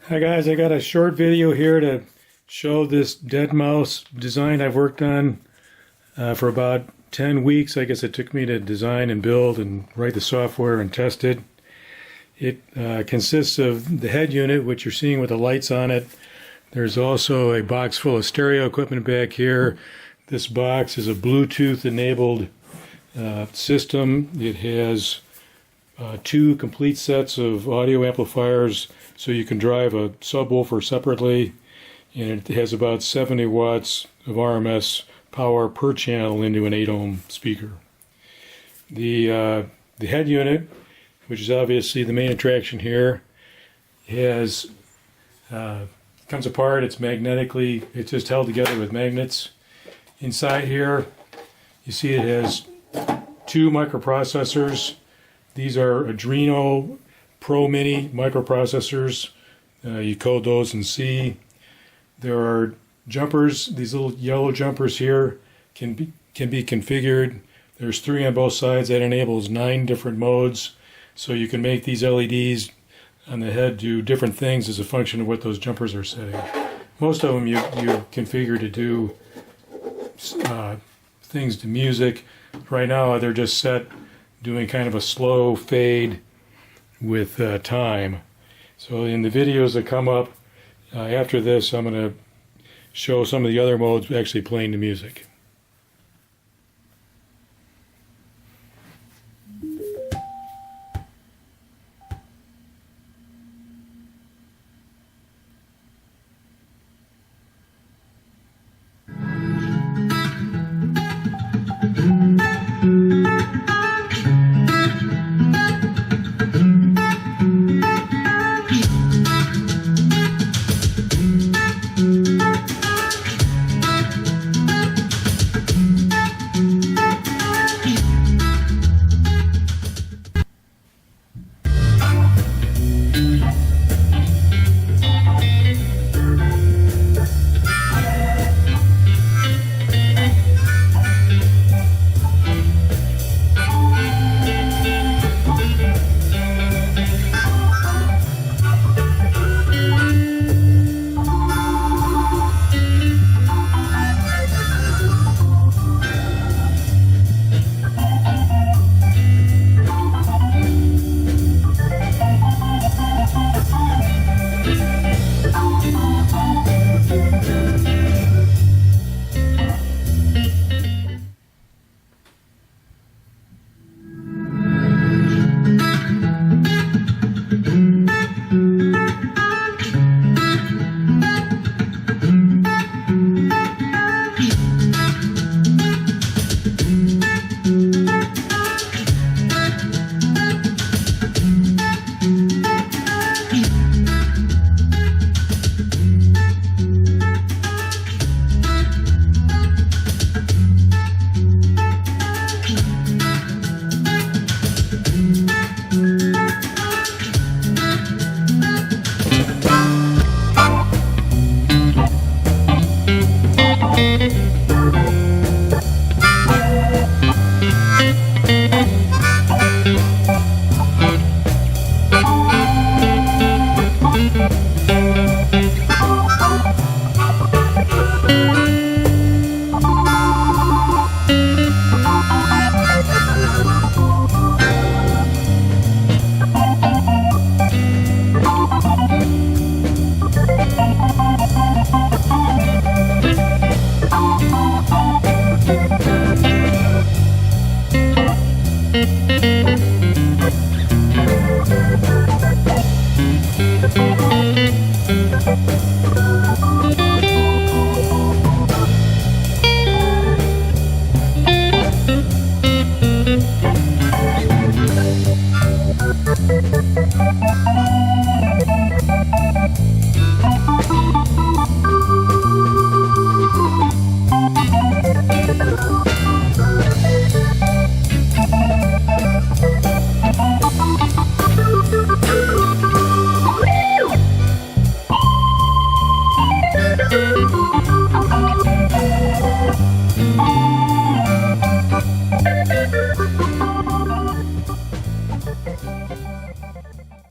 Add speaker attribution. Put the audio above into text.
Speaker 1: Hi guys, I got a short video here to show this Deadmau5 design I've worked on for about 10 weeks. I guess it took me to design and build and write the software and test it. It consists of the head unit, which you're seeing with the lights on it. There's also a box full of stereo equipment back here. This box is a Bluetooth enabled system. It has two complete sets of audio amplifiers, so you can drive a subwoofer separately, and it has about 70 watts of RMS power per channel into an 8-ohm speaker. The head unit, which is obviously the main attraction here, has comes apart. It's just held together with magnets. Inside here, you see it has two microprocessors. These are Arduino Pro-mini microprocessors. You code those in C. There are jumpers. These little yellow jumpers here can be configured. There's 3 on both sides. That enables 9 different modes. So you can make these LEDs on the head do different things as a function of what those jumpers are setting. Most of them you configure to do things to music. Right now they're just set doing kind of a slow fade with time. So in the videos that come up after this, I'm going to show some of the other modes actually playing the music.